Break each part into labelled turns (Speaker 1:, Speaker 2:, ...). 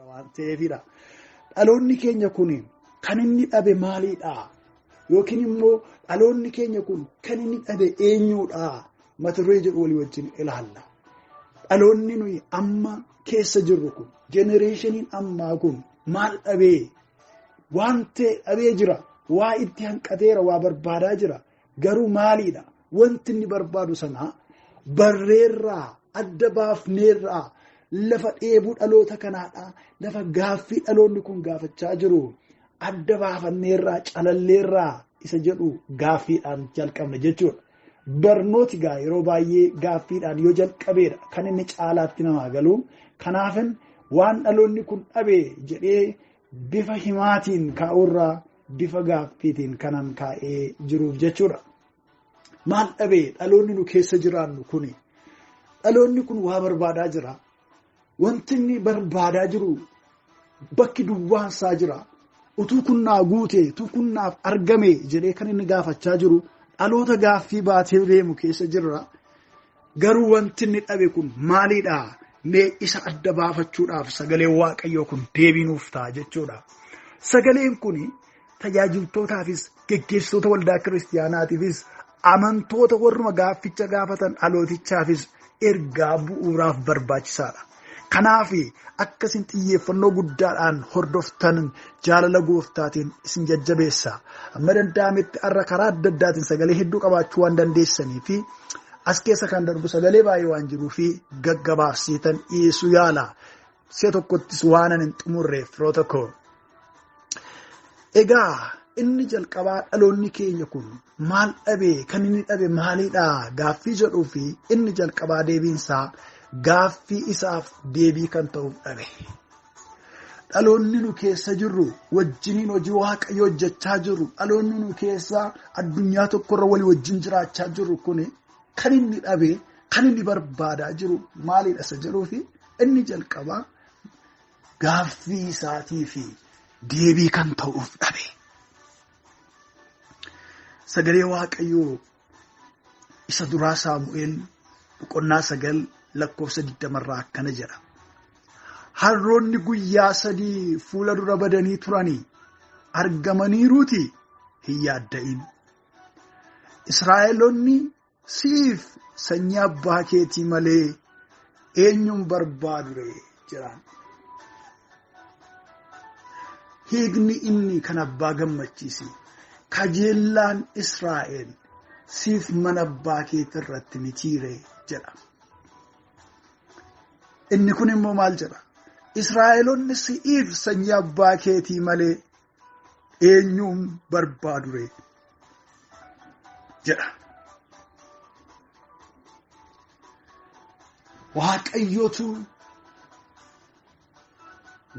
Speaker 1: waan ta'eefidha. Dhaloonni keenya kun kan inni dhabe maalidha? Yookiin immoo dhaloonni keenya kun kan inni dhabe eenyudha? Mata duree jedhu walii wajjin ilaalla. Dhaloonni nuyi amma keessa jirru kun jenereeshiniin ammaa kun maal dhabee? Waan ta'e dhabee jira. Waa itti hanqateera, waa barbaadaa jira. Garuu maalidha? Wanti inni barbaadu sana barreerraa adda baafneerraa lafa dheebuu dhaloota kanaadhaa lafa gaaffii dhaloonni kun gaafachaa jiru adda baafanneerraa calalleerraa isa jedhu gaaffiidhaan jalqabna jechuudha. Barnooti gaa yeroo baay'ee gaaffiidhaan yoo jalqabeedha kan inni caalaatti namaa galu. Kanaafin waan dhaloonni kun dhabee jedhee bifa himaatiin kaa'urraa bifa gaaffiitiin kanan kaa'ee jiruuf jechuudha. Maal dhabee dhaloonni nu keessa jiraannu kuni? Dhaloonni kun waa barbaadaa jira. Wanti inni barbaadaa jiru bakki duwwaansaa jira. Utuu kunnaa guute, utuu kunnaaf argame jedhee kan inni gaafachaa jiru dhaloota gaaffii baatee deemu keessa jirra. Garuu wanti inni dhabe kun maalidha? Mee isa adda baafachuudhaaf sagaleen Waaqayyoo kun deebii nuuf ta'a jechuudha. Sagaleen kun tajaajiltootaafis, geggeessitoota waldaa kiristaanaatiifis, amantoota warruma gaafficha gaafatan dhalootichaafis ergaa bu'uuraaf barbaachisaadha. Kanaaf akkasin xiyyeeffannoo guddaadhaan hordoftan jaalala gooftaatiin isin jajjabeessa. Amma danda'ametti har'a karaa adda addaatiin sagalee hedduu qabaachuu waan dandeessanii fi as keessa kan darbu sagalee baay'ee waan jiruu fi gaggabaabsiitan dhiyeessuu yaala. Si'a tokkottis waan hin xumurreef firoota koo. Egaa inni jalqabaa dhaloonni keenya kun maal dhabee? Kan inni dhabe maalidha? Gaaffii jedhuu fi inni jalqabaa deebiinsaa gaaffii isaaf deebii kan ta'uuf dhabe. Dhaloonni nu keessa jirru wajjiniin hojii Waaqayyoo hojjechaa jirru, dhaloonni nu keessa addunyaa tokkorra walii wajjin jiraachaa jirru kun kan inni dhabe, kan inni barbaadaa jiru maalidha isa jedhuu fi inni jalqabaa gaaffii isaatii fi deebii kan ta'uuf dhabe. Sagalee Waaqayyoo isa duraa Saamu'eel boqonnaa 9 lakkoofsa 20 akkana jedha. Harroonni guyyaa 3 fuula dura badanii turanii argamaniiruuti hin yaadda'in. Israa'eloonni siif sanyii abbaa keetii malee eenyuun barbaadu jedhan. Hiikni inni kan abbaa gammachiisi. Kajeellaan Israa'el siif mana abbaa keetii irratti mitiire jedha. Inni kun immoo maal jedha? Israa'eloonni siif sanyii abbaa keetii malee eenyuun barbaadu jedha. Waaqayyootu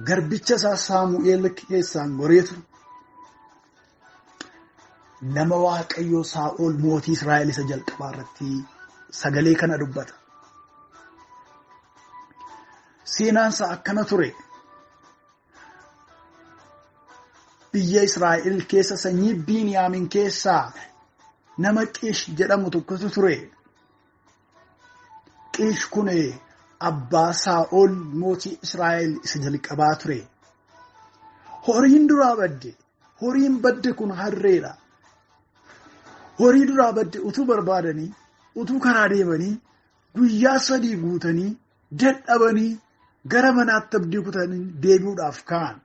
Speaker 1: garbicha isaa Saamu'eel keessaan goreetu nama Waaqayyoo Saa'ol mootii Israa'el isa jalqabaa irratti sagalee kana dubbata. Seenaansa akkana ture. Biyya Israa'el keessa sanyii Biiniyaamin keessaa nama Qiish jedhamu tokkotu ture. Qiish kun abbaa Saa'ol mootii Israa'el isa jalqabaa ture. Horiin duraa badde. Horiin badde kun harreedha. Horii duraa badde utuu barbaadanii, utuu karaa deemanii, guyyaa 3 guutanii, dadhabanii, gara manaatti abdii kutanii deebi'uudhaaf ka'an.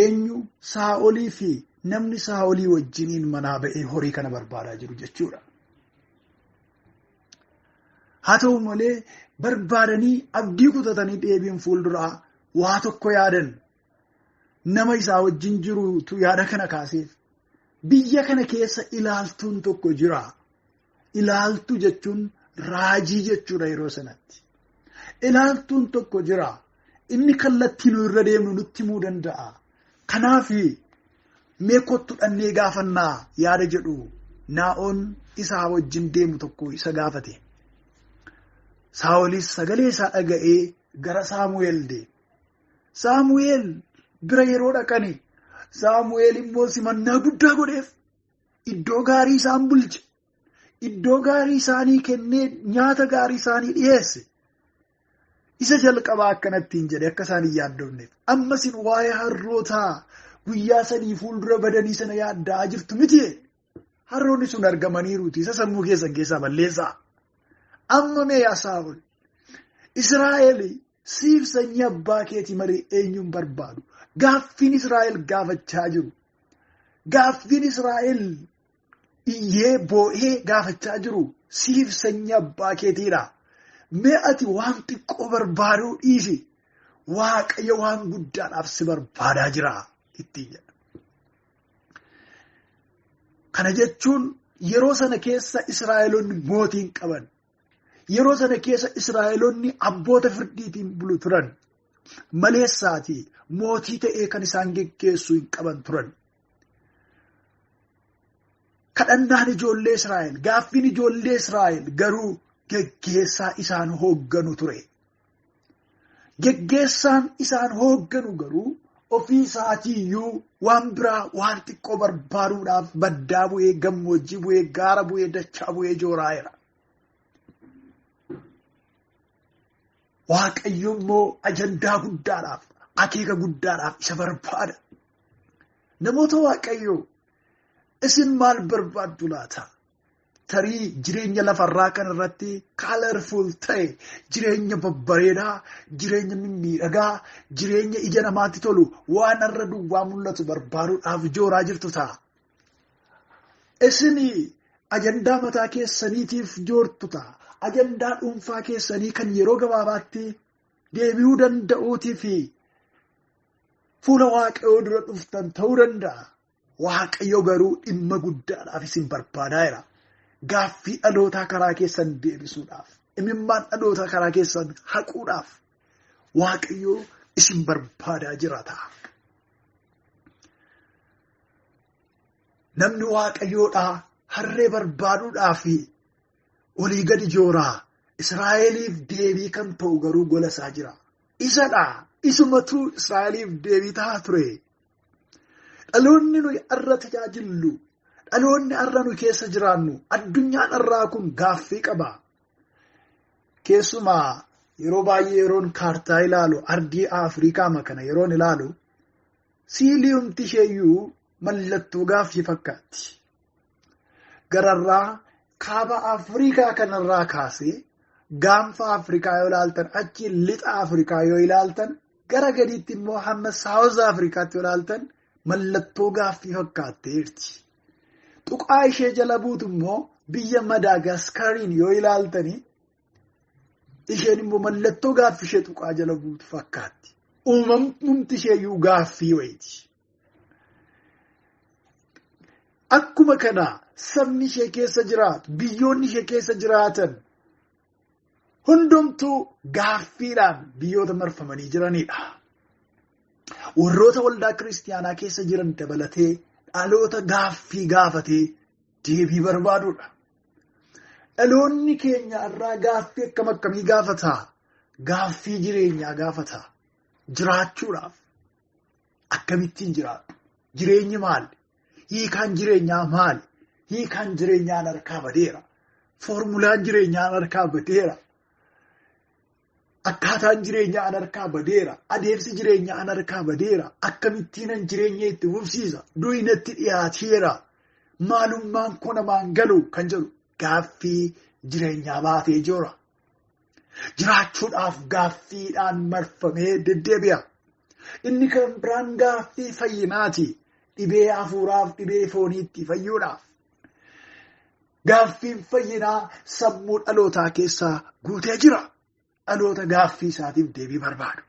Speaker 1: Eenyu? Saa'olii fi namni Saa'olii wajjiniin manaa ba'ee horii kana barbaadaa jiru jechuudha. Haa ta'u malee barbaadanii abdii kutatanii deebiin fuulduraa waa tokko yaadan. Nama isaa wajjin jirutu yaada kana kaaseef. Biyya kana keessa ilaaltuun tokko jira. Ilaaltuu jechuun raajii jechuudha yeroo sanatti. Ilaaltuun tokko jira. Inni kallattii nu irra deemnu nutti himuu danda'a. Kanaaf mee kottu dhannee gaafannaa yaada jedhu Naa'oon isaa wajjin deemu tokko isa gaafate. Saa'olis sagalee isaa dhaga'ee gara Saamu'eel deeme. Saamu'eel bira yeroo dhaqani Saamu'eel immoo simannaa guddaa godheef. Iddoo gaarii isaan bulche. Iddoo gaarii isaanii kennee nyaata gaarii isaanii dhiyeesse. Isa jalqabaa akkanattiin jedhe akka isaan hin yaaddoonneef. Ammasin waa'ee harrootaa guyyaa sadii fuuldura badanii sana yaaddaa jirtu miti. Harroonni sun argamaniiruuti. Isa sammuu keessaa balleessaa. Amma mee Saa'ol Israa'el siif sanyii abbaa keetii malee eenyuun barbaadu? Gaaffiin Israa'el gaafachaa jiru. Gaaffiin Israa'el iyyee boo'ee gaafachaa jiru siif sanyii abbaa keetiidha. Mee ati waan xiqqoo barbaaduu dhiisi. Waaqayyo waan guddaadhaaf si barbaadaa jira ittiin jedha. Kana jechuun yeroo sana keessa Israa'eloonni mootii hin qaban. Yeroo sana keessa Israa'eloonni abboota firdiitiin bulu turan. Maleessaatii mootii ta'ee kan isaan geggeessuu hin qaban turan. Kadhannaan ijoollee Israa'el, gaaffiin ijoollee Israa'el garuu geggeessaa isaan hoogganu ture. Geggeessaan isaan hoogganu garuu ofii isaatiiyyuu waan biraa waan xiqqoo barbaaduudhaaf baddaa bu'ee, gammoojjii bu'ee, gaara bu'ee, dachaa bu'ee jooraa'eera. Waaqayyo immoo ajandaa guddaadhaaf, akeeka guddaadhaaf isa barbaada. Namoota Waaqayyoo isin maal barbaaddu laata? Tarii jireenya lafarraa kan irratti colorful ta'e, jireenya babbareedaa, jireenya mimmiidhagaa, jireenya ija namaatti tolu, waan irra duwwaa mul'atu barbaaduudhaaf jooraa jirtu ta'a. Isin ajandaa mataa keessaniitiif joortu ta'a. Ajandaa dhuunfaa keessanii kan yeroo gabaabaatti deebi'uu danda'uutii fi fuula Waaqayyoo dura dhuftan ta'uu danda'a. Waaqayyo garuu dhimma guddaadhaaf isin barbaadaa jira. Gaaffii dhalootaa karaa keessan deebisuudhaaf, imimmaan dhalootaa karaa keessan haquudhaaf Waaqayyo isin barbaadaa jira ta'a. Namni Waaqayyoodhaa harree barbaaduudhaaf olii gadi jooraa. Israa'eliif deebii kan ta'u garuu gola isaa jira. Isadha. Isumatu Israa'eliif deebii ta'aa ture. Dhaloonni nuyi irra tajaajillu, dhaloonni irra nuyi keessa jiraannu, addunyaan irraa kun gaaffii qaba. Keessumaa yeroo baay'ee yeroon kaartaa ilaalu, ardii Afrikaa kana yeroon ilaalu, siilii humti isheeyyuu mallattoo gaaffii fakkaatti. Gararraa kaaba Afrikaa kanarraa kaasee gaanfa Afrikaa yoo ilaaltan, achi lixa Afrikaa yoo ilaaltan, gara gadiitti immoo hamma Saawuz Afrikaatti yoo ilaaltan, mallattoo gaaffii fakkaatteerti. Tuqaa ishee jala buutu immoo biyya Madaagaskariin yoo ilaaltani, isheen immoo mallattoo gaaffii ishee tuqaa jala buutu fakkaatti. Uumamtumti isheeyyuu gaaffii wayiiti. Akkuma kana sabni ishee keessa jiraatu, biyyoonni ishee keessa jiraatan hundumtuu gaaffiidhaan biyyoota marfamanii jiranidha. Warroota waldaa kiristaanaa keessa jiran dabalatee dhaloota gaaffii gaafatee deebii barbaadudha. Dhaloonni keenya irraa gaaffii akkam akkamii gaafataa? Gaaffii jireenyaa gaafataa. Jiraachuudhaaf akkamittiin jiraadhu? Jireenyi maali? Hiikaan jireenyaa maali? Hiikaan jireenyaa harkaa badeera. Foormulaan jireenyaa harkaa badeera. Akkaataan jireenyaa harkaa badeera. Adeemsi jireenyaa harkaa badeera. Akkamittiin jireenya itti fufsiisa? Du'inatti dhiyaateera. Maalummaan koo namaan galu kan jedhu gaaffii jireenyaa baatee jira. Jiraachuudhaaf gaaffiidhaan marfamee deddeebi'a. Inni kan biraan gaaffii fayyinaati. Dhibee hafuuraaf, dhibee fooniitti fayyuudhaaf. Gaaffiin fayyinaa sammuu dhalootaa keessaa guutee jira. Dhaloota gaaffii isaatiif deebii barbaadu.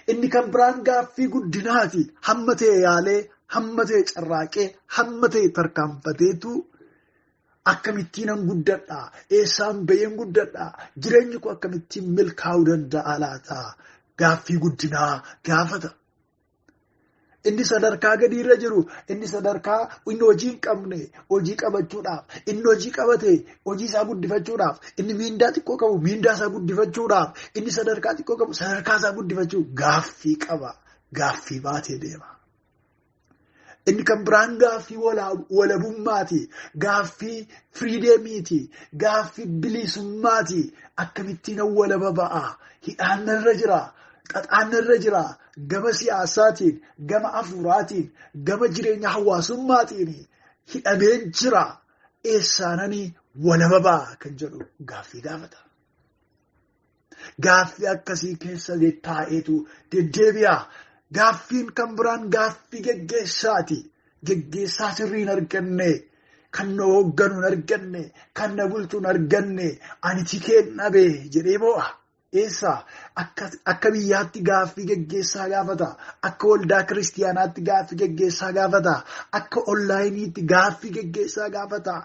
Speaker 1: Inni kan biraan gaaffii guddinaati. Hamma ta'e yaalee, hamma ta'e carraaqee, hamma ta'e tarkaanfateetu akkamittiin guddadhaa? Eessaan baheen guddadhaa? Jireenyi koo akkamittiin milkaa'uu danda'a laata? Gaaffii guddinaa gaafata. Inni sadarkaa gadiirra jiru, inni sadarkaa inni hojii hin qabne, hojii qabachuudhaaf, inni hojii qabate, hojii isaa guddifachuudhaaf, inni miindaa xiqqoo qabu, miindaa isaa guddifachuudhaaf, inni sadarkaa xiqqoo qabu, sadarkaa isaa guddifachuu gaaffii qaba. Gaaffii baatee deema. Inni kan biraan gaaffii walabummaati. Gaaffii firiideemiiti. Gaaffii bilisummaati. Akkamittiin walaba ba'a? Hidhaan irra jira. Xaxaan irra jira. Gama siyaasaatiin, gama hafuuraatiin, gama jireenya hawaasummaatiin hidhameen jira. Eessaananii walaba ba'a kan jedhu gaaffii gaafata. Gaaffii akkasii keessa taa'eetu deddeebi'a. Gaaffiin kan biraan gaaffii geggeessaati. Geggeessaa sirrii hin arganne, kan na hoogganu hin arganne, kan na bulchu hin arganne, ani tikeen dhabe jedhee boo'a. Eessaa akka biyyaatti gaaffii geggeessaa gaafata. Akka waldaa kiristiyaanaatti gaaffii geggeessaa gaafata. Akka onlaayiniitti gaaffii geggeessaa gaafata.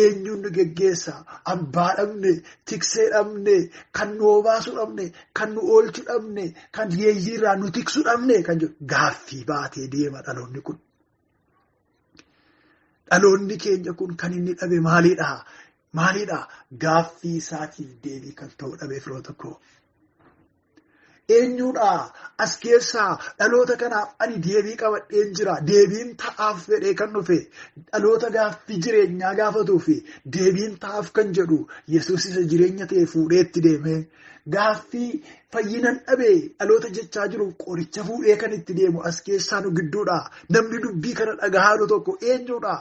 Speaker 1: Eenyuun nu geggeessa? Abbaa dhabne, tiksee dhabne, kan nu obaasu dhabne, kan nu oolchu dhabne, kan yeeyyiirraa nu tiksu dhabne kan jedhu gaaffii baatee deema dhaloonni kun. Dhaloonni keenya kun kan inni dhabe maalidha? Maalidha? Gaaffii isaatiif deebii kan ta'u dhabe firoota koo. Eenyuudha? As keessaa dhaloota kanaaf ani deebii qabadheen jira. Deebiin ta'aaf fedhee kan dhufe dhaloota gaaffii jireenyaa gaafatuu fi deebiin ta'aaf kan jedhu Yesuus isa jireenya ta'e fuudhee itti deeme. Gaaffii fayyinan dhabee dhaloota jechaa jiru qoricha fuudhee kan itti deemu as keessaa nu gidduudha. Namni dubbii kana dhagahaadhu tokko eenyuudha?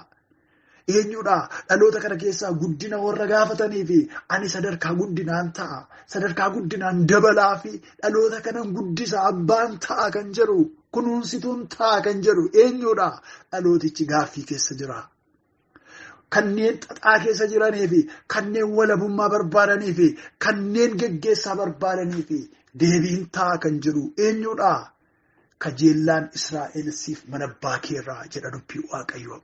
Speaker 1: Eenyuudha? Dhaloota kana keessaa guddina warra gaafatanii fi ani sadarkaa guddinaan ta'a. Sadarkaa guddinaan dabalaa fi dhaloota kanan guddisa abbaan ta'a kan jedhu kunuunsituun ta'a kan jedhu eenyuudha? Dhalootichi gaaffii keessa jira. Kanneen xaxaa keessa jiranii fi kanneen walabummaa barbaadanii fi kanneen geggeessaa barbaadanii fi deebiin ta'a kan jedhu eenyuudha? Kajeellaan Israa'el siif mana abbaa keerraa jedha dubbii Waaqayyoo.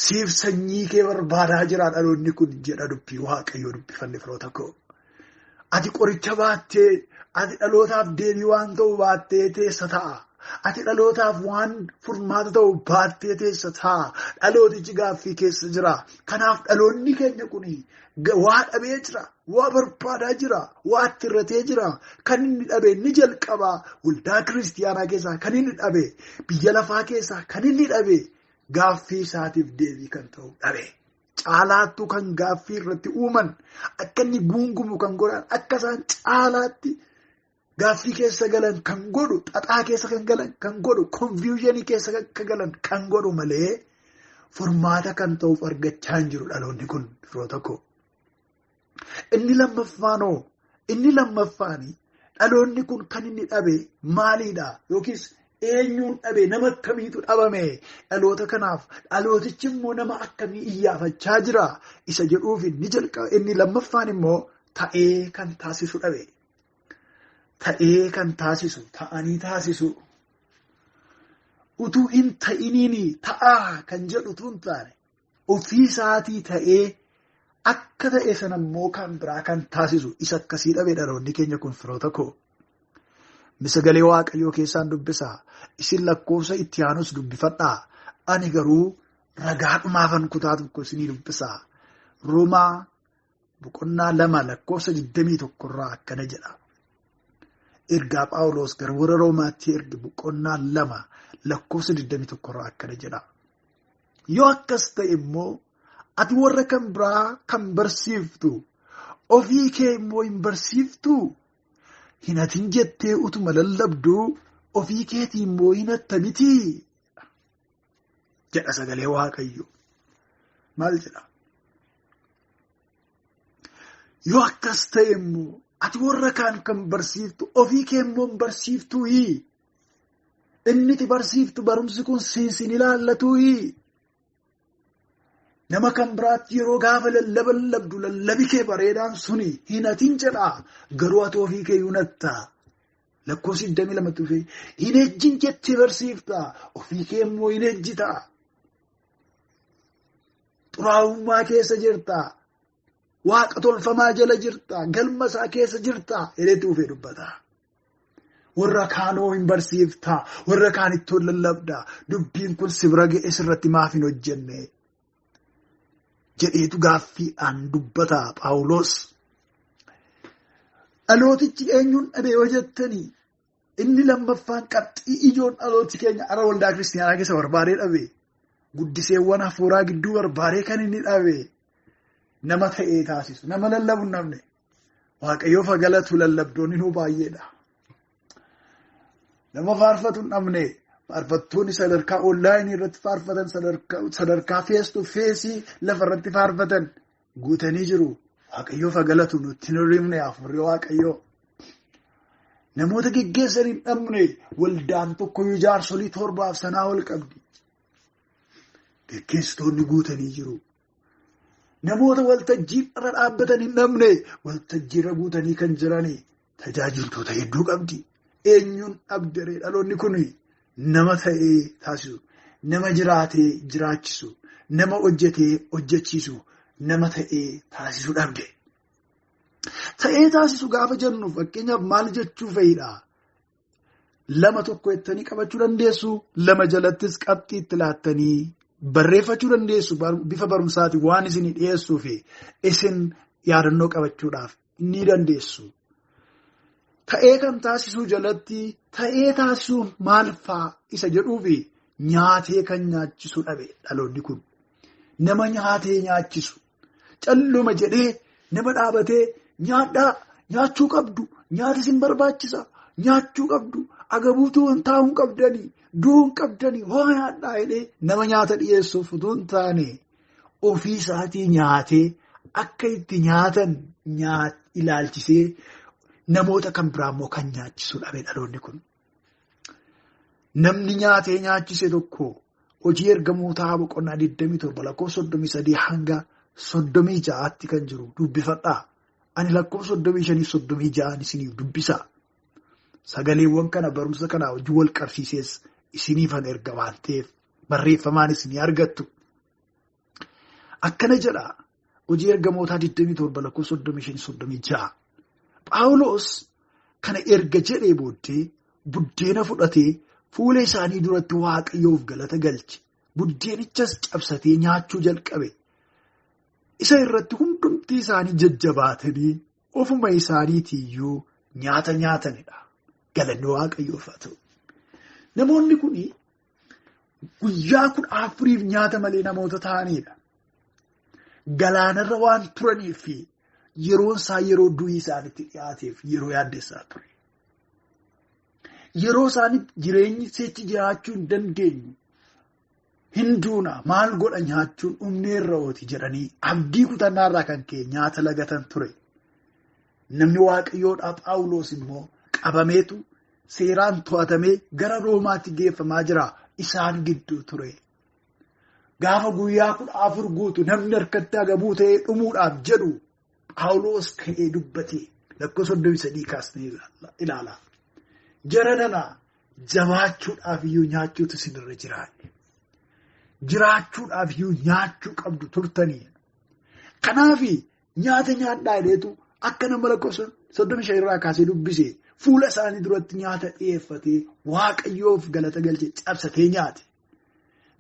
Speaker 1: Siif sanyii kee barbaadaa jira dhaloonni kun jedha dubbii Waaqayyoo dubbifanne firoota koo. Ati qoricha baattee, ati dhalootaaf deebii waan ta'u baattee teessa ta'a. Ati dhalootaaf waan furmaata ta'u baattee teessa ta'a. Dhalootichi gaaffii keessa jira. Kanaaf dhaloonni keenya kun waa dhabee jira, waa barbaadaa jira, waa attirratee jira. Kan inni dhabe ni jalqaba waldaa kiristiyaanaa keessaa kan inni dhabe, biyya lafaa keessaa kan inni dhabe. Gaaffii isaatiif deebii kan ta'u dhabe. Caalaattuu kan gaaffii irratti uuman akka inni guungumu kan godhan akka isaan caalaatti gaaffii keessa galan kan godhu, xaxaa keessa kan galan kan godhu, konfiyuuzhinii keessa kan galan kan godhu malee furmaata kan ta'uuf argachaa hin jiru dhaloonni kun firoota koo. Inni lammaffaani dhaloonni kun kan inni dhabe maalidha? Yookiis eenyuun dhabe? Nama akkamiitu dhabame? Dhaloota kanaaf dhalootichi immoo nama akkamii iyyaafachaa jira? Isa jedhuuf ni jalqaba. Inni lammaffaan immoo ta'ee kan taasisu dhabe. Ta'ee kan taasisu, ta'anii taasisu. Utuu hin ta'iniin ta'aa kan jedhu utuu hin taane ofii isaatii ta'ee akka ta'e sana immoo kan biraa kan taasisu isa akkasii dhabe dhaloonni keenya kun firoota koo. Sagalee Waaqayyoo keessaan dubbisaa. Isin lakkoofsa itti aanus dubbifadhaa. Ani garuu ragaadhumaafan kutaa tokko isinii dubbisaa. Roomaa boqonnaa 2 lakkoofsa 21 irraa akkana jedha. Ergaa Phaawulos gara warra Roomaatti erge boqonnaa 2 lakkoofsa 21 irraa akkana jedha. Yoo akkas ta'e immoo ati warra kan biraa kan barsiiftu ofii kee immoo hin barsiiftu. Hinatin jettee utuma lallabduu ofii keetii immoo hinatta miti jedha sagalee Waaqayyoo. Maal jedha? Yoo akkas ta'e immoo ati warra kaan kan barsiiftu ofii kee immoo hin barsiiftuu. Inni itti barsiiftu barumsi kun siin ilaallatu. Nama kan biraatti yeroo gaafa lallabdu lallabi kee bareedaan suni hinatin jedha. Garuu ati ofii kee hinatta. Lakkoofsi 22 tufe hin ejjin jettee barsiifta. Ofii kee immoo hin ejjita. Xuraa'ummaa keessa jirta. Waaqa tolfamaa jala jirta. Galma isaa keessa jirta. Hedheetu ufee dubbata. Warra kaanoo hin barsiifta. Warra kaan ittoon lallabda. Dubbiin kun si bira ga'e sirratti maaf hin hojjenne? Jedheetu gaaffiidhaan dubbata Phaawulos. Dhalootichi eenyuun dhabe yoo jettanii Inni lammaffaan qabxii ijoon dhalooti keenya ara waldaa kiristaanaa keessa barbaadee dhabe. Guddiseewwan hafuuraa gidduu barbaadee kan inni dhabe. Nama ta'ee taasisu. Nama lallabu hin dhabne. Waaqayyoof galatu lallabdoonni nuu baay'eedha. Nama faarfatu hin dhabne. Faarfattoonni sadarkaa onlaayinii irratti faarfatan sadarkaa fees tu feesii lafa irratti faarfatan guutanii jiru. Waaqayyoof galatu nutti hin himne afurri waaqayyoo. Namoota geggeessan hin dhabne waldaan tokkoyyuu jaarsolii 7 sanaa ol qabdi. Geggeessitoonni guutanii jiru. Namoota waltajjii irra dhaabbatan hin dhabne waltajjii irra guutanii kan jiranii tajaajiltoota hedduu qabdi. Eenyuun dhabdere dhaloonni kun nama ta'ee taasisu, nama jiraatee jiraachisu, nama hojjetee hojjechiisu, nama ta'ee taasisu dhabde. Ta'ee taasisu gaafa jennu fakkeenyaaf maal jechuu fayyadha? 2 jettanii qabachuu dandeessu, 2 jalattis qabxii itti laattanii barreeffachuu dandeessu bifa barumsaatiin waan isin dhiyeessuu fi isin yaadannoo qabachuudhaaf ni dandeessu. Ta'ee kan taasisuu jalatti ta'ee taasisuu maal faa isa jedhuufi nyaatee kan nyaachisu dhabe dhaloonni kun. Nama nyaatee nyaachisu. Calluma jedhee nama dhaabatee nyaadhaa nyaachuu qabdu nyaata isin barbaachisa nyaachuu qabdu agabuutuu hin taa'uun qabdanii du'uun qabdanii hoo nyaadhaa jedhee nama nyaata dhiyeessuuf utuu hin taane ofii isaatii nyaatee akka itti nyaatan ilaalchisee namoota kan biraa immoo kan nyaachisu dhabe dhaloonni kun. Namni nyaatee nyaachise tokko hojii ergamootaa boqonnaa 27 lakkoofsa 33 hanga 36tti kan jiru dubbifadhaa. Ani lakkoofsa 35-36 isiniif dubbisa. Sagaleewwan kana barumsa kana hojii wal qabsiisees isiniifan erga waan ta'eef barreeffamaan isinii argattu. Akkana jedha hojii ergamootaa 27 lakkoofsa 35-36. Phaawulos kana erga jedhee booddee buddeena fudhatee fuula isaanii duratti waaqayyoof galata galche. Buddeenichas cabsatee nyaachuu jalqabe. Isa irratti hundumti isaanii jajjabaatanii ofuma isaaniitiiyyuu nyaata nyaatanidha. Galanni waaqayyoof haa ta'u. Namoonni kun guyyaa 14 nyaata malee namoota ta'anidha. Galaanarra waan turaniif fi yeroon isaa yeroo du'ii isaanitti dhiyaateef yeroo yaaddessaa ture. Yeroo isaanitti jireenyi seechi jiraachuu hin dandeenyu. Hinduuna maal godha nyaachuun dhumneerra ooti jedhanii abdii kutannaarraa kan ka'e nyaata lagatan ture. Namni waaqayyoodhaa Phaawulos immoo qabameetu seeraan to'atamee gara Roomaatti geeffamaa jira isaan gidduu ture. Gaafa guyyaa 14 guutu namni harkatti agabuu ta'ee dhumuudhaaf jedhu Phaawulos ka'ee dubbate lakkoofsa 33 kaasnee ilaala. Jaranana jabaachuudhaaf iyyuu nyaachuutu isinirra jira. Jiraachuudhaaf iyyuu nyaachuu qabdu turtanii. Kanaaf nyaata nyaadhaa jedheetu akka nama lakkoofsa 35 irraa kaasee dubbise fuula isaanii duratti nyaata dhiyeeffatee waaqayyoof galata galche cabsatee nyaate.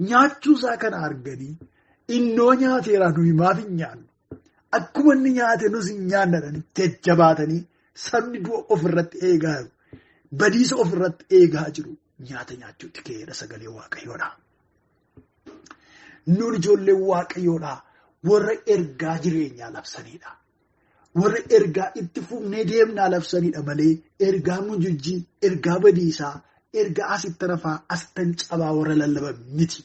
Speaker 1: Nyaachuusaa kana arganii innoo nyaateera nuyi maaf hin nyaannu? Akkuma inni nyaate nus hin nyaannadhaan jajjabaatanii sabni du'a ofirratti eegaa jiru. Badiisa ofirratti eegaa jiru. Nyaata nyaachuutti ka'eedha sagalee waaqayyoodha. Nuun ijoollee waaqayyoodhaa warra ergaa jireenyaa labsanidha. Warra ergaa itti fufnee deemnaa labsanidha malee ergaa mujujjii, ergaa badiisaa, ergaa asitti rafaa, asitti cabaa warra lallaban miti.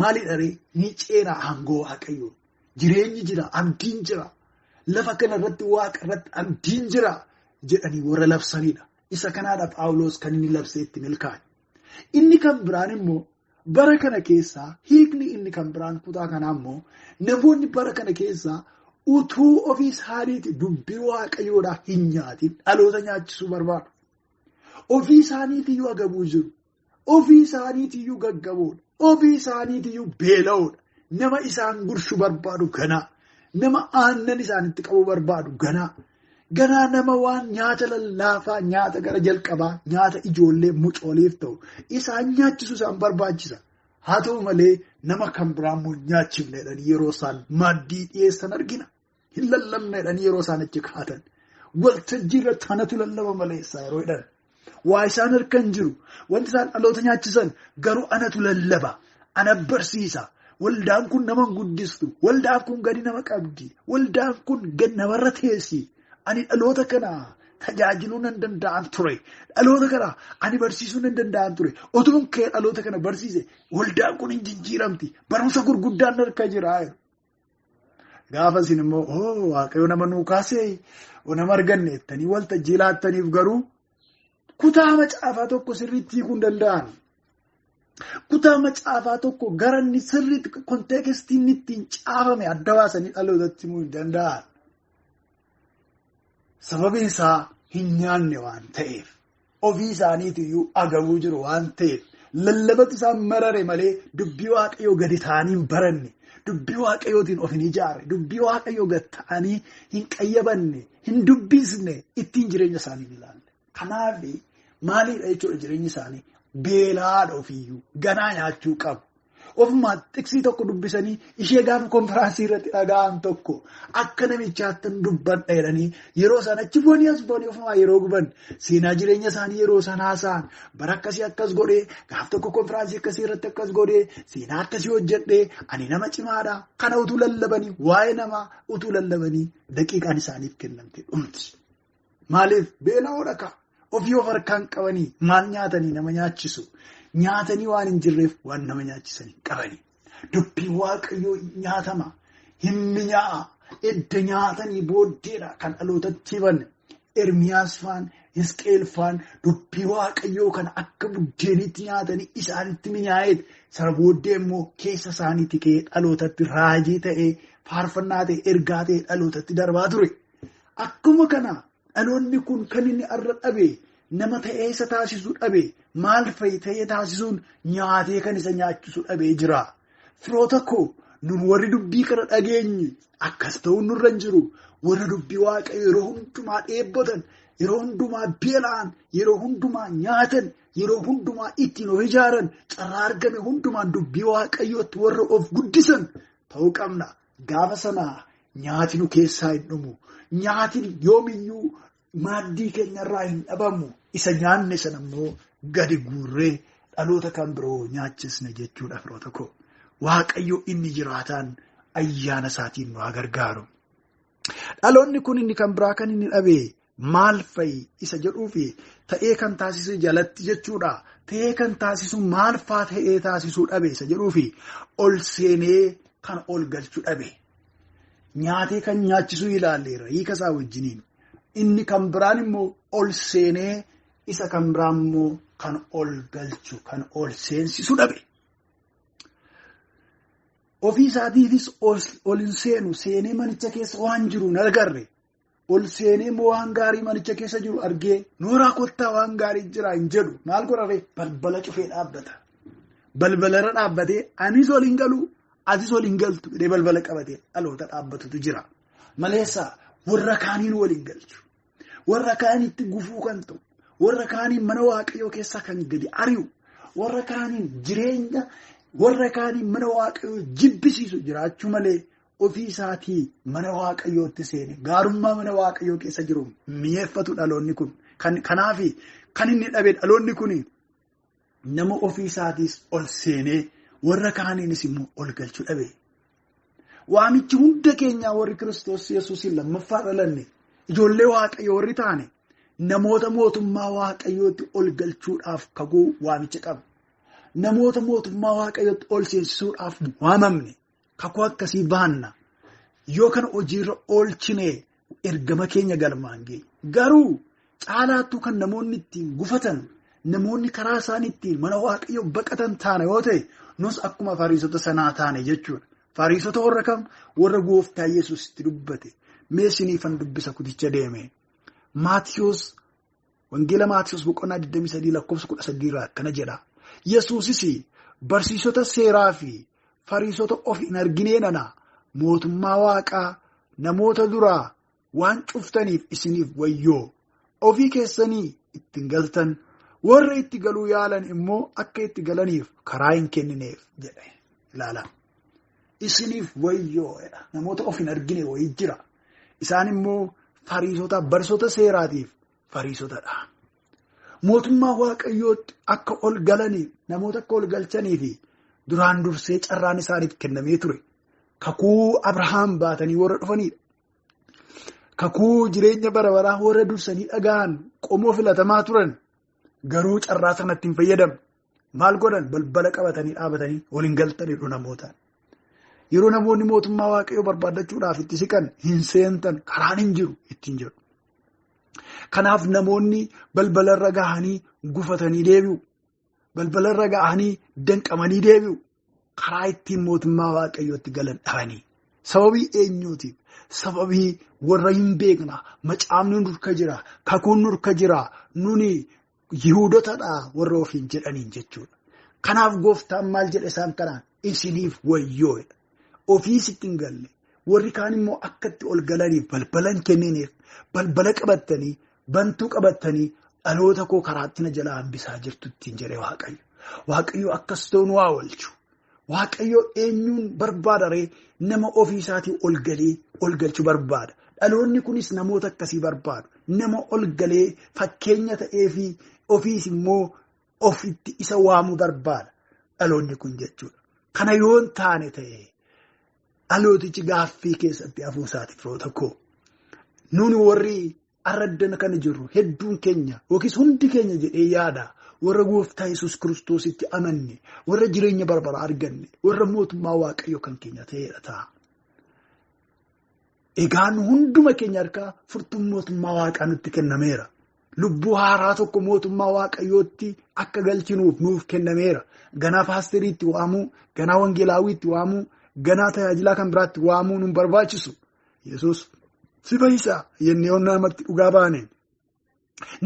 Speaker 1: Maalidha ree? Ni ceenaa hangoo waaqayyoo. Jireenyi jira, abdiin jira. Lafa kana irratti waaqa irratti abdiin jira jedhanii warra labsanidha. Isa kanaadha Phaawulos kan inni labsee itti milkaa'e. Inni kan biraan immoo bara kana keessaa hiikni inni kan biraan kutaa kanaa immoo namoonni bara kana keessaa utuu ofii isaaniitti dubbii waaqayyoodhaa hin nyaatin dhaloota nyaachisuu barbaadu. Ofii isaaniitiyyuu agabuu jiru. Ofii isaaniitiyyuu gaggaboodha. Ofii isaaniitiyyuu beela'oodha. Nama isaan gurshu barbaadu ganaa. Nama aannan isaanitti qabu barbaadu ganaa. Ganaa nama waan nyaata lallaafaa, nyaata gara jalqabaa, nyaata ijoollee mucooleef ta'u isaan nyaachisu isaan barbaachisa. Haa ta'u malee nama kan biraa immoo nyaachifneedhaan yeroo isaan maaddii dhiyeessan argina. Hin lallabneedhaan yeroo isaan achi kaatan. Waltajjii irratti kanatu lallaba maleessaa yeroo jedhan Waa isaan harkan jiru. Wanti isaan dhaloota nyaachisan garuu anatu lallaba. Ana barsiisa. Waldaan kun nama guddistu. Waldaan kun gadi nama qabdi. Waldaan kun gadi namarra teessi. Ani dhaloota kana tajaajiluu nan danda'an ture. Dhaloota kana ani barsiisuu nan danda'an ture. Otuun kee dhaloota kana barsiise waldaan kun hin jijjiiramti. Barumsa gurguddaan harka jira. Gaafa isin immoo waaqayyo nama nuu kaasee nama arganne jettanii waltajjii laattaniif garuu kutaa macaafaa tokko sirriitti hiikuu hin danda'an. Kutaa macaafaa tokko garanni sirriitti konteekistiin ittiin caafame adda baasanii dhalootatti himuu hin danda'an. Sababiin isaa hin nyaanne waan ta'eef ofii isaaniitiyyuu agabuu jiru waan ta'eef lallabatti isaan marare malee dubbii waaqayyoo gadi ta'anii hin baranne. Dubbii waaqayyootiin of hin ijaarre, dubbii waaqayyoo gad ta'anii hin qayyabanne, hin dubbisne ittiin jireenya isaanii hin ilaalle. Kanaaf maalidha jechuudha jireenyi isaanii? Beelaadha ofiiyyuu ganaa nyaachuu qabu. Ofumaa xiksii tokko dubbisanii ishee gaafa konfiraansii irratti dhaga'an tokko akka namichaatti dubbanna jedhanii yeroo isaan achi bu'anii as bu'anii ofumaa yeroo guban seenaa jireenya isaanii yeroo isaan haasa'an bara akkasii akkas godhee gaaf tokko konfiraansii akkasii irratti akkas godhee seenaa akkasii hojjedhee ani nama cimaadha. Kana utuu lallabanii waa'ee namaa utuu lallabanii daqiiqaan isaaniif kennamte dhumti. Maaliif beela'oodha ka ofii of harkaan qabanii maal nyaatanii nama nyaachisu. Nyaatanii waan hin jirreef waan nama nyaachisanii qabanii. Dubbiin waaqayyoo nyaatama. Hin minyaa'a. Edda nyaatanii booddeedha kan dhalootatti himan. Ermiyaas faan, Hisqeel faan dubbii waaqayyoo kana akka buddeenitti nyaatanii isaanitti minyaa'eet. Sana booddee immoo keessa isaaniitti ka'ee dhalootatti raajii ta'ee, faarfannaa ta'ee, ergaa ta'ee dhalootatti darbaa ture. Akkuma kana dhaloonni kun kan inni arra dhabe. Nama ta'ee isa taasisuu dhabe maal fa'i ta'ee taasisuun nyaatee kan isa nyaachisuu dhabee jira. Firoota koo nun warri dubbii kana dhageenye akkas ta'uun nurra hin jiru. Warra dubbii waaqayyo yeroo hundumaa dheebotan, yeroo hundumaa beela'an, yeroo hundumaa nyaatan, yeroo hundumaa ittiin of ijaaran, carraa argame hundumaan dubbii waaqayyootti warra of guddisan ta'uu qabna. Gaafa sanaa nyaati nu keessaa hin dhumu. Nyaati yoomiyyuu maaddii keenyarraa hin dhabamu. Isa nyaanne sana immoo gadi guurree dhaloota kan biroo nyaachisne jechuudha firoota koo. Waaqayyo inni jiraataan ayyaana isaatiin nu gargaaru. Dhaloonni kun inni kan biraa kan inni dhabe maal fa'i isa jedhuufi ta'ee kan taasisu jalatti jechuudha. Ta'ee kan taasisu maal faa ta'ee taasisuu dhabe isa jedhuufi ol seenee kan ol galchuu dhabe. Nyaatee kan nyaachisuu ilaalleera hiika isaa wajjiniin. Inni kan biraan immoo ol seenee isa kan biraan immoo kan ol galchu kan ol seensisu dhabe. Ofii isaatiifis ol hin seenu seenee manicha keessa waan jiru hin agarre. Ol seenee immoo waan gaarii manicha keessa jiru argee nooraa kottaa waan gaarii jira hin jedhu maal godhare balbala cufee dhaabbata. Balbalarra dhaabbatee anis ol hin galu atis ol hin galtu jedhee balbala qabatee dhaloota dhaabbatutu jira. Maleessaa warra kaaniin waliin galchu. Warra kaaniitti gufuu kan ta'u. Warra kaaniin mana waaqayyoo keessaa kan gadi ari'u. Warra kaaniin jireenya, warra kaaniin mana waaqayyoo jibbisiisu jiraachuu malee ofii isaatii mana waaqayyootti seene. Gaarummaa mana waaqayyoo keessa jiru mi'eeffatu dhaloonni kun. Kanaaf kan inni dhabe dhaloonni kun nama ofii isaatiis ol seenee warra kaaniinis immoo ol galchuu dhabe. Waamichi hunda keenyaa warri Kiristoos Yesuusiin lammaffaa dhalanne ijoollee waaqayyoo warri taane namoota mootummaa waaqayyootti ol galchuudhaaf kaguu waamicha qaba. Namoota mootummaa waaqayyootti ol seensisuudhaaf waamamne kakuu akkasii baanna. Yoo kana hojiirra oolchine ergama keenya galmaan ga'e. Garuu caalaattuu kan namoonni ittiin gufatan, namoonni karaa isaanii ittiin mana waaqayyoo baqatan taana yoo ta'e nus akkuma fariisota sanaa taane jechuudha. Fariisota warra kam warra gooftaa Yesuus itti dubbate. Meesiniifan dubbisa kuticha deeme. Maatiyus wangeela Maatiyus boqonnaa 23 lakkoofsa 18 akkana jedha. Yesuusis barsiisota seeraa fi fariisota of hin arginee nana mootummaa waaqaa namoota duraa waan cuftaniif isiniif wayyoo ofii keessanii ittiin galtan warra itti galuu yaalan immoo akka itti galaniif karaa hin kennineef jedhe. Ilaala. Isiniif wayyoo namoota of hin argine wayii jira. Isaan immoo fariisota barsoota seeraatiif fariisotadha. mootummaa waaqayyootti akka ol galanii namoota akka ol galchanii fi duraan dursee carraan isaaniif kennamee ture. Kakuu Abrahaam baatanii warra dhufanidha. Kakuu jireenya bara baraa warra dursanii dhaga'an qomoo filatamaa turan garuu carraa sanatti hin fayyadamne. Maal godhan? Balbala qabatanii dhaabatanii waliin galtanidha namootaan. Yeroo namoonni mootummaa waaqayyoo barbaadachuudhaaf itti siqan hin seentan karaan hin jiru ittiin jedhu. Kanaaf namoonni balbalarra gahanii gufatanii deebi'u. Balbalarra gahanii danqamanii deebi'u. Karaa ittiin mootummaa waaqayyootti galan dhabanii. Sababii eenyuutiif? Sababii warra hin beekna. Macaafni nurka jira. Kakuun nurka jira. Nuni Yihuudotadha warra ofiin jedhaniin jechuudha. Kanaaf gooftaan maal jedhe isaan kanaan? Isiniif wayyoo. Ofiis ittiin galle. Warri kaan immoo akkatti ol galaniif balbala hin kennineef. Balbala qabattanii, bantuu qabattanii dhaloota koo karaatti na jalaa hambisaa jirtu ittiin jedhe Waaqayyo. Waaqayyo akkas ta'u nu haa oolchu. Waaqayyo eenyuun barbaada ree? Nama ofiisaatii ol galee ol galchuu barbaada. Dhaloonni kunis namoota akkasii barbaadu. Nama ol galee fakkeenya ta'ee fi ofiis immoo ofitti isa waamuu barbaada. Dhaloonni kun jechuudha. Kana yoo hin taane ta'e dhalootichi gaaffii keessatti hafuusaati firoota koo. Nuuni warri arraddan kana jirru hedduun keenya yookiis hundi keenya jedhee yaada. Warra gooftaa Yesuus Kiristoositti amanne, warra jireenya barbaraa arganne, warra mootummaa waaqayyoo kan keenya ta'edha ta'a. Egaan hunduma keenya harkaa furtuun mootummaa waaqaa nutti kennameera. Lubbuu haaraa tokko mootummaa waaqayyootti akka galchinuuf nuuf kennameera. Ganaa paasteriitti waamuu, ganaa wangeelaawiitti waamuu, ganaa tajaajilaa kan biraatti waamuu nun barbaachisu. Yesuus si fayyisa yennee onnaa namatti dhugaa baane.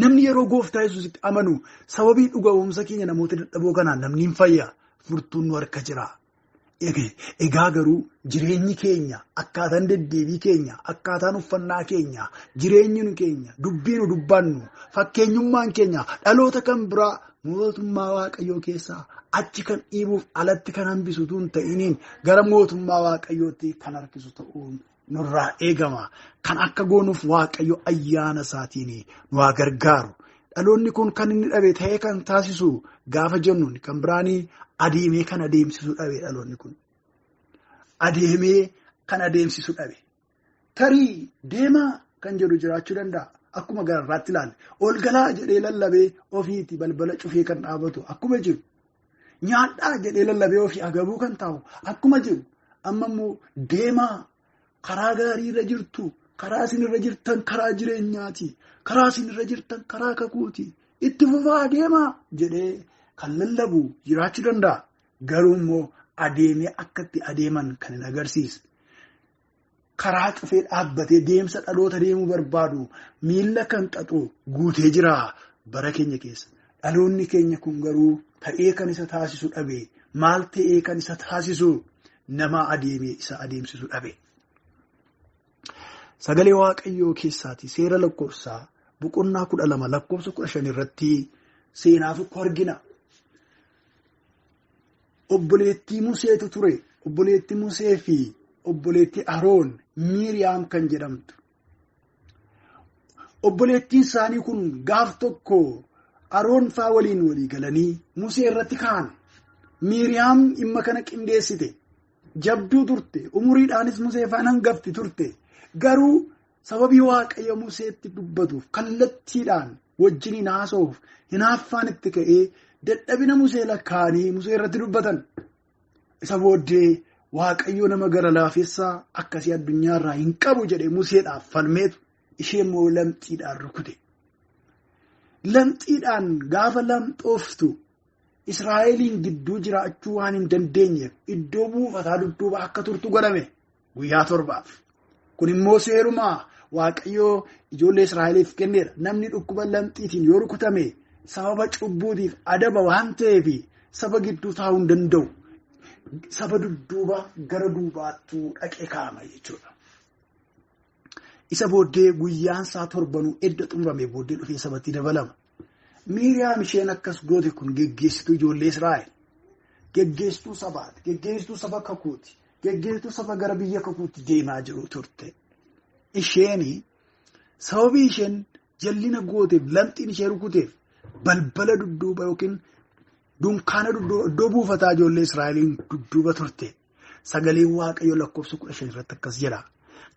Speaker 1: Namni yeroo gooftaa Yesuusitti amanu sababii dhugaa'umsa keenya namoota dadhaboo kanaan namni hin fayya. Furtuun nu harka jira. Egaa garuu jireenyi keenya, akkaataan deddeebii keenya, akkaataan uffannaa keenya, jireenyi keenya, dubbii nu dubbannu, fakkeenyummaan keenya dhaloota kan biraa mootummaa waaqayyoo keessaa achi kan dhiibuuf alatti kan hambisutu hin ta'iniin gara mootummaa waaqayyootti kan harkisu ta'uun nurraa eegama. Kan akka goonuuf waaqayyo ayyaana isaatiin nu haa gargaaru. Dhaloonni kun kan inni dhabe ta'ee kan taasisu gaafa jennu kan biraanii adeemee kan adeemsisu dhabe dhaloonni kun. Adeemee kan adeemsisu dhabe. Tarii deemaa kan jedhu jiraachuu danda'a. Akkuma gararraatti ilaalle. Ol galaa jedhee lallabee ofiitti balbala cufee kan dhaabatu akkuma jiru. Nyaadhaa jedhee lallabee ofii agabuu kan taa'u akkuma jiru. Amma immoo deemaa karaa gaarii irra jirtu. Karaa isin irra jirtan karaa jireenyaati. Karaa isin irra jirtan karaa kakuuti. Itti fufaa deemaa jedhee kan lallabu jiraachuu danda'a. Garuu immoo adeemee akkatti adeeman kan hin agarsiisne. Karaa cufee dhaabbatee deemsa dhaloota deemuu barbaadu miila kan xaxu guutee jira bara keenya keessa. Dhaloonni keenya kun garuu ta'ee kan isa taasisu dhabe. Maal ta'ee kan isa taasisu? Nama adeemee isa adeemsisu dhabe. Sagalee waaqayyoo keessaati seera lakkoofsaa boqonnaa 12 lakkoofsa 15 irratti seenaa tokko argina. Obboleettii Museetu ture. Obboleettii Musee fi obboleettii Aroon Miiriyaam kan jedhamtu. Obboleettiin isaanii kun gaaf tokko Aroon faa waliin walii galanii Musee irratti ka'an. Miiriyaam dhimma kana qindeessite. Jabduu turte. Umuriidhaanis Musee faan hangafti turte. Garuu sababii waaqayyo Museetti dubbatuuf kallattiidhaan wajjin haasa'uuf hinaaffaan itti ka'ee dadhabina Musee lakkaanii Musee irratti dubbatan. Isa booddee waaqayyo nama gara laafessaa akkasii addunyaarraa hin qabu jedhee Museedhaaf falmeetu ishee immoo lamxiidhaan rukute. Lamxiidhaan gaafa lamxooftu Israa'eliin gidduu jiraachuu waan hin dandeenyeef iddoo buufataa dudduuba akka turtu godhame guyyaa 7. Kun immoo seerumaa waaqayyoo ijoollee Israa'eliif kenneedha. Namni dhukkuba lamxiitiin yoo rukutame sababa cubbuutiif adaba waan ta'eef saba gidduu taa'uu hin danda'u. Saba dudduuba gara duubaattuu dhaqee kaa'ama jechuudha. Isa booddee guyyaan isaa 7 edda xumurame booddee dhufee sabatti dabalama. Miiriyaam isheen akkas goote kun geggeessituu ijoollee Israa'el. Geggeessituu sabaati. Geggeessituu saba kakuuti. Geggeessituu saba gara biyya kakuutti deemaa jiru turte. Isheen sababii isheen jallina gooteef lamxiin ishee rukuteef balbala dudduuba yookiin dunkaana dudduuba iddoo buufataa ijoollee Israa'eliin dudduuba turte. Sagaleen Waaqayyoo lakkoofsa 15 irratti akkas jedha.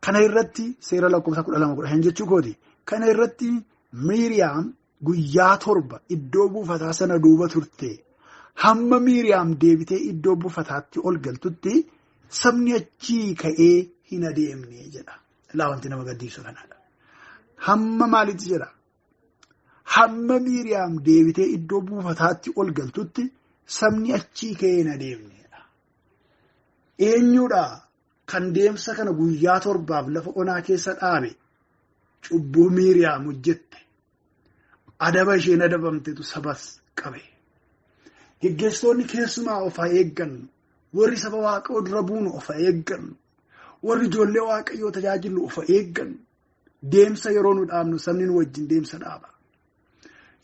Speaker 1: Kana irratti seera lakkoofsa 12 jechuu kooti. Kana irratti Miiriyaam guyyaa 7 iddoo buufataa sana duuba turte. Hamma Miiriyaam deebitee iddoo buufataatti ol galtutti sabni achii ka'ee hin adeemne jedha. Ilaa wanti nama gaddisiisu kanadha. Hamma maalitti jedha? Hamma Miiriyaam deebitee iddoo buufataatti ol galtutti sabni achii ka'ee hin adeemnedha. Eenyudha kan deemsa kana guyyaa 7 lafa onaa keessa dhaabe? Cubbuu Miiriyaam hojjette. Adaba isheen adabamtetu sabas qabe. Geggeessitoonni keessumaa of eeggannu. Warri saba Waaqayyoo dura buunu of eeggannu. Warri ijoollee Waaqayyoo tajaajilu of eeggannu. Deemsa yeroo nu dhaabnu sabni nu wajjin deemsa dhaaba.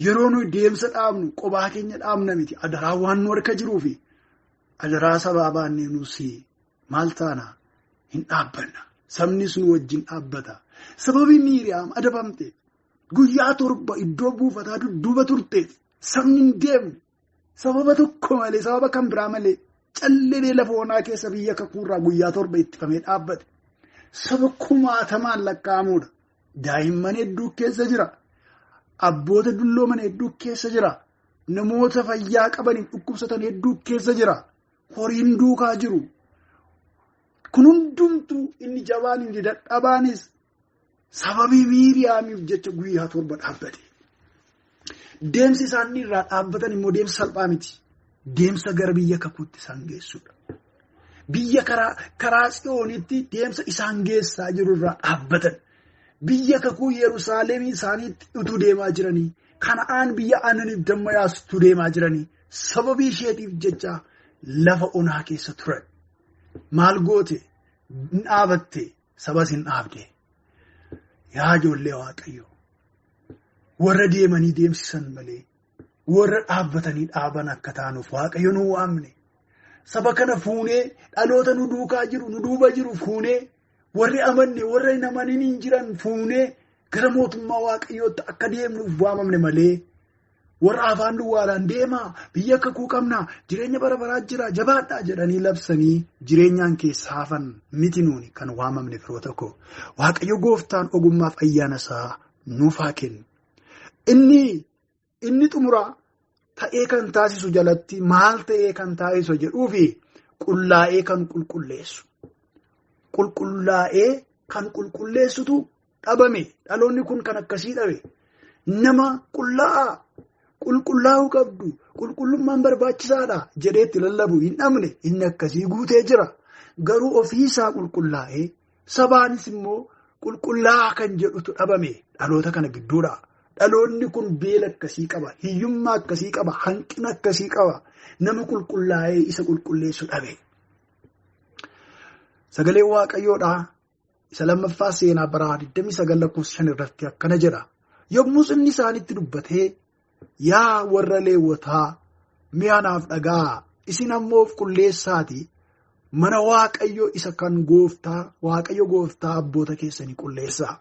Speaker 1: Yeroo nu deemsa dhaabnu qophaa keenya dhaabna miti. Adaraa waan nu harka jiruufi adaraa sabaa baannee nusi maal taana hin dhaabbanna. Sabnis nu wajjin dhaabbata. Sababii Miiriyaam adabamte guyyaa 7 iddoo buufataa dudduuba turteef sabni hin deemne. Sababa tokko malee sababa kan biraa malee callee lafa onaa keessa biyya kakuurraa guyyaa 7 ittifamee dhaabbate. Saba 10,000 lakkaa'amuudha. Daa'imman hedduu keessa jira. Abboota dullooman hedduu keessa jira. Namoota fayyaa qabaniif dhukkubsatan hedduu keessa jira. Horiin duukaa jiru. Kun hundumtuu inni jabaan inni dadhabaanis sababii Miiriyaamiif jecha guyyaa 7 dhaabbate. Deemsi isaanii irraa dhaabbatan immoo deemsa salphaa miti. Deemsa gara biyya kakuutti isaan geessudha. Biyya karaa Tsiyoonitti deemsa isaan geessaa jiru irraa dhaabbatan. Biyya kakuu Yerusaalemii isaaniitti utuu deemaa jiranii. Kana'aan biyya aannaniif damma yaasutu deemaa jiranii. Sababii isheetiif jecha lafa onaa keessa turan. Maal goote? Hin dhaabatte. Sabas hin dhaabde. Yaa ijoollee Waaqayyoo. Warra deemanii deemsisan malee. Warra dhaabbatanii dhaaban akka taanuuf Waaqayyo nu waamne. Saba kana fuunee dhaloota nu duukaa jiru nu duuba jiru fuunee warri amanne warra hin amanin hin jiran fuunee gara mootummaa Waaqayyootti akka deemnuuf waamamne malee warra afaan duwwaalaan deemaa biyya kakuu qabnaa jireenya bara baraa jira jabaadhaa jedhanii labsanii jireenyaan keessaa hafan miti nuuni kan waamamne firoota koo. Waaqayyo gooftaan ogummaaf ayyaana isaa nuuf haa kennu. Inni xumuraa ta'ee kan taasisu jalatti maal ta'ee kan taasisu jedhuufi qullaa'ee kan qulqulleessu. Qulqullaa'ee kan qulqulleessutu dhabame. Dhaloonni kun kan akkasii dhabe. Nama qulqullaa'uu qabdu qulqullummaan barbaachisaadha jedheetti lallabu hin dhabne inni akkasii guutee jira. Garuu ofiisaa qulqullaa'ee sabaanis immoo qulqullaa'aa kan jedhutu dhabame dhaloota kana gidduudha. Dhaloonni kun beela akkasii qaba. Hiyyummaa akkasii qaba. Hanqina akkasii qaba. Nama qulqullaa'ee isa qulqulleessu dhabe. Sagalee Waaqayyoodhaa isa lammaffaa seenaa baraa 29:5 irratti akkana jedha. Yommus inni isaanitti dubbatee yaa warra Leewwotaa mi'a naaf dhagaa isin ammoo of qulleessaati mana Waaqayyo isa kan Waaqayyo gooftaa abboota keessanii qulleessaa.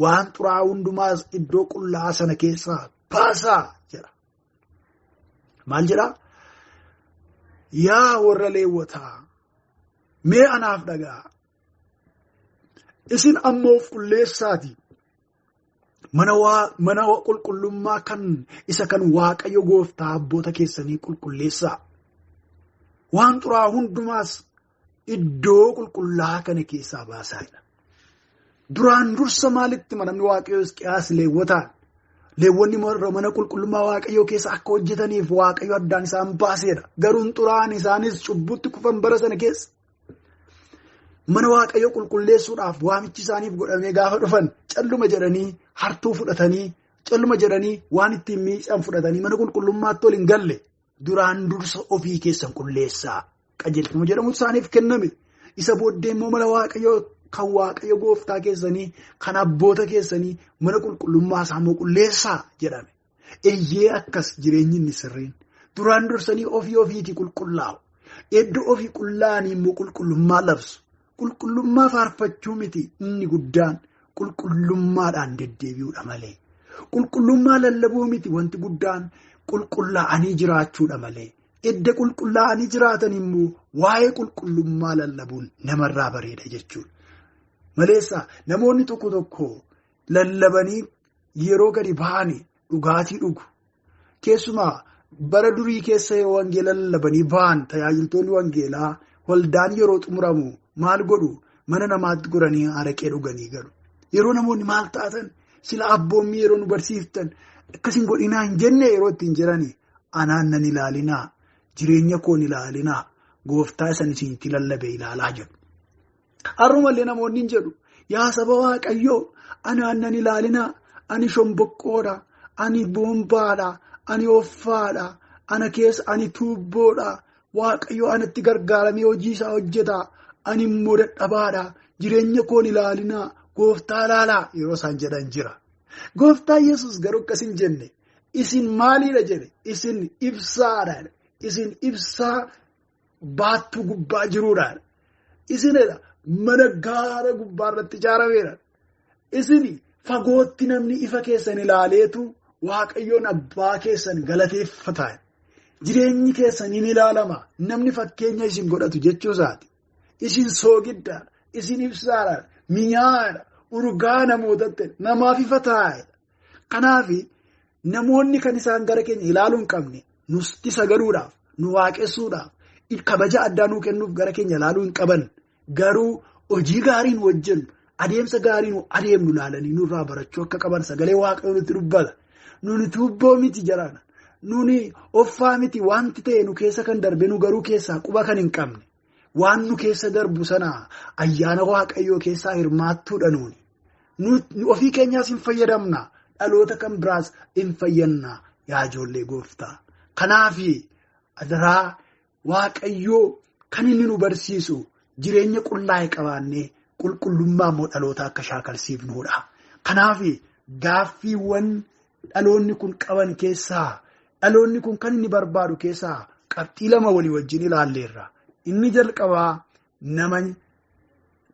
Speaker 1: Waan xuraa'aa hundumaas iddoo qullaa sana keessaa baasaa jedha. Maal jedhaa? Yaa warra Leewwotaa mee anaaf dhagaa isin ammoo of qulleessaati mana qulqullummaa kan isa kan Waaqayyo gooftaa abboota keessanii qulqulleessaa. Waan xuraa'aa hundumaas iddoo qulqullaa kana keessaa baasaa. Duraan dursa maalitti manamni Waaqayyoo Hisqiyaas Leewwotaan Leewwonni mana qulqullummaa Waaqayyoo keessa akka hojjetaniif Waaqayyo addaan isaan baaseedha. Garuun xuraa'aan isaanis cubbutti kufan bara sana keessa. Mana Waaqayyoo qulqulleessuudhaaf waamichi isaaniif godhamee gaafa dhufan calluma jedhanii hartuu fudhatanii calluma jedhanii waan ittiin miicaan fudhatanii mana qulqullummaatti ol hin galle. Duraan dursa ofii keessan qulleessaa qajeelfama jedhamu isaaniif kenname. Isa booddee immoo mana Waaqayyoo kan Waaqayyo gooftaa keessanii kan abboota keessanii mana qulqullummaa isaa immoo qulleessaa jedhame. Eeyyee akkas jireenyi inni sirriin. Duraan dursanii ofii ofiitii qulqullaa'u. Iddoo ofii qullaa'anii immoo qulqullummaa labsu. Qulqullummaa faarfachuu miti inni guddaan qulqullummaadhaan deddeebi'uudha malee. Qulqullummaa lallabuu miti wanti guddaan qulqullaa'anii jiraachuudha malee. Edda qulqullaa'anii jiraatan immoo waa'ee qulqullummaa lallabuun namarraa bareeda jechuudha. Maleessa namoonni tokko tokko lallabanii yeroo gadi ba'anii dhugaatii dhugu. Keessumaa bara durii keessa yoo wangeela lallabanii ba'an tajaajiltoonni wangeelaa waldaan yeroo xumuramu maal godhu mana namaatti goranii araqee dhuganii galu. Yeroo namoonni maal taatan sila abboommii yeroo nu barsiiftan akkasiin godhinaa hin jenne yeroo ittiin jiranii anaan nan ilaalinaa jireenya koon ilaalinaa gooftaa isan isinitti lallabe ilaalaa jedhu. Har'umallee namoonni hin jedhu yaa saba waaqayyoo anaan nan ilaalinaa ani shomboqqoodha ani boombaadha ani offaadha ana keessa ani tuubboodha waaqayyoo anatti gargaaramee hojii isaa hojjetaa ani immoo dadhabaadha jireenya koon ilaalinaa gooftaa ilaalaa yeroo isaan jedhan jira. Gooftaa Yesuus garuu akkas hin jenne isin maalidha jedhe isin ibsaadha isin ibsaa baattuu gubbaa jiruudha isinidha mana gaara gubbaa irratti ijaarameera isin fagootti namni ifa keessan ilaaleetu waaqayyoon abbaa keessan galateeffataa jireenyi keessan hin ilaalama namni fakkeenya isin godhatu jechuusaati isin soogiddaadha isin ibsaadha minyaadha urgaa namootatti namaaf ifa taa'edha. Kanaaf namoonni kan isaan gara keenya ilaaluu hin qabne nusti sagaduudhaaf nu waaqessuudhaaf kabaja addaa nuu kennuuf gara keenya ilaaluu hin qaban garuu hojii gaariin hojjennu adeemsa gaariin adeemnu ilaalanii nurraa barachuu akka qaban sagalee waaqayyoo nutti dubbata. Nuni tuubboo miti jarana nuni offaa miti wanti ta'e nu keessa kan darbe nu garuu keessaa quba kan hin qabne. Waan nu keessa darbu sana ayyaana waaqayyoo keessaa hirmaattuudha nuuni. Nu ofii keenyaas hin fayyadamna. Dhaloota kan biraas hin fayyadna yaa ijoollee gooftaa. Kanaaf adaraa waaqayyoo kan inni nu barsiisu jireenya qullaa'e qabaannee qulqullummaa immoo dhaloota akka shaakalsiifnuudha. Kanaaf gaaffiiwwan dhaloonni kun qaban keessaa dhaloonni kun kan inni barbaadu keessaa qabxii lama walii wajjin ilaalleerra. Inni jalqabaa nama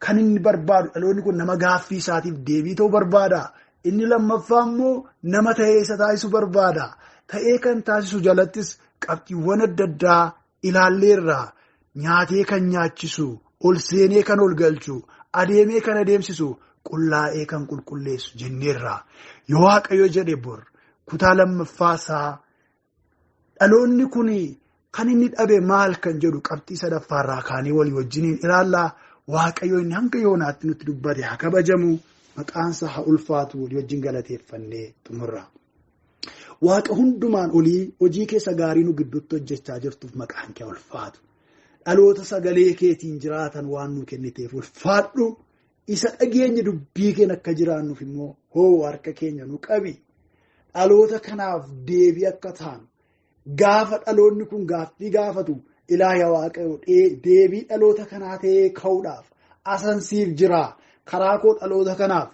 Speaker 1: kan inni barbaadu dhaloonni kun nama gaaffii isaatiif deebii ta'uu barbaada. Inni lammaffaa immoo nama ta'ee isa taasisu barbaada. Ta'ee kan taasisu jalattis qabxiiwwan adda addaa ilaalleerra. Nyaatee kan nyaachisu, ol seenee kan ol galchu, adeemee kan adeemsisu, qullaa'ee kan qulqulleessu jenneerra. Yoo waaqayyo jedhe bor kutaa lammaffaasaa dhaloonni kun kan inni dhabe maal kan jedhu qabxii sadaffaarraa kaanii walii wajjiniin ilaallaa. Waaqayyo inni hanga yoonaatti nutti dubbate haa kabajamu maqaansa haa ulfaatu walii wajjin galateeffannee xumurra. Waaqa hundumaan olii hojii keessa gaarii nu gidduutti hojjechaa jirtuuf maqaan kee ulfaatu. Dhaloota sagalee keetiin jiraatan waan nu kenniteef ulfaadhu. Isa dhageenye dubbii keenya akka jiraannuuf immoo hoo harka keenya nu qabi. Dhaloota kanaaf deebii akka taanu. Gaafa dhaloonni kun gaaffii gaafatu ilaaha waaqayyo deebii dhaloota kanaa ta'ee ka'uudhaaf asansiif jira. Karaa koo dhaloota kanaaf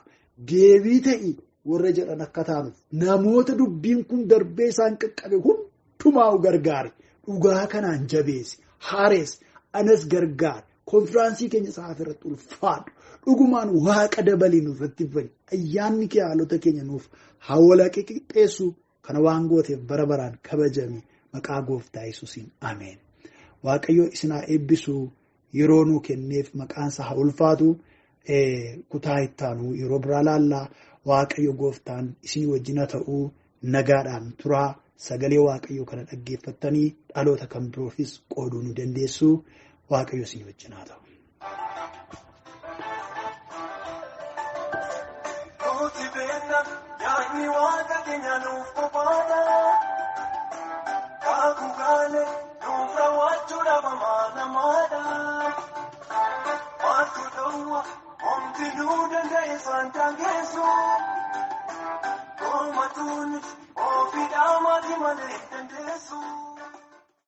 Speaker 1: deebii ta'i warra jedhan akka taanuuf namoota dubbiin kun darbee isaan qaqqabe hundumaa gargaari. Dhugaa kanaan jabeessi haareessi anas gargaari. Konfiraansii keenya sa'aatii irratti ulfaadhu. Dhugumaan waaqa dabalii nuuf irratti fayyi. Ayyaanni kee haalota keenya nuuf hawala qixxeessu. Kana waan gooteef bara baraan kabajami maqaa gooftaa Yesuusiin ameen. Waaqayyo isin haa eebbisu yeroo nuu kenneef maqaansa haa ulfaatu. Kutaa ittaanu yeroo biraa laallaa waaqayyo gooftaan isin wajjin ta'uu nagaadhaan turaa sagalee waaqayyo kana dhaggeeffattanii dhaloota kan biroofis qooduu nu dandeessu. Waaqayyo isin wajjin haa ta'u.
Speaker 2: Yaani waaqa keenya nuuf qofaadha. Kaakugaalee nuuf raawwachuudhaaf amaanamaadha. Maaltu dhowwa homti nuu danda'e isaan taangeessu. Koomatuunis ofiidhaa maatii malee dandeessu.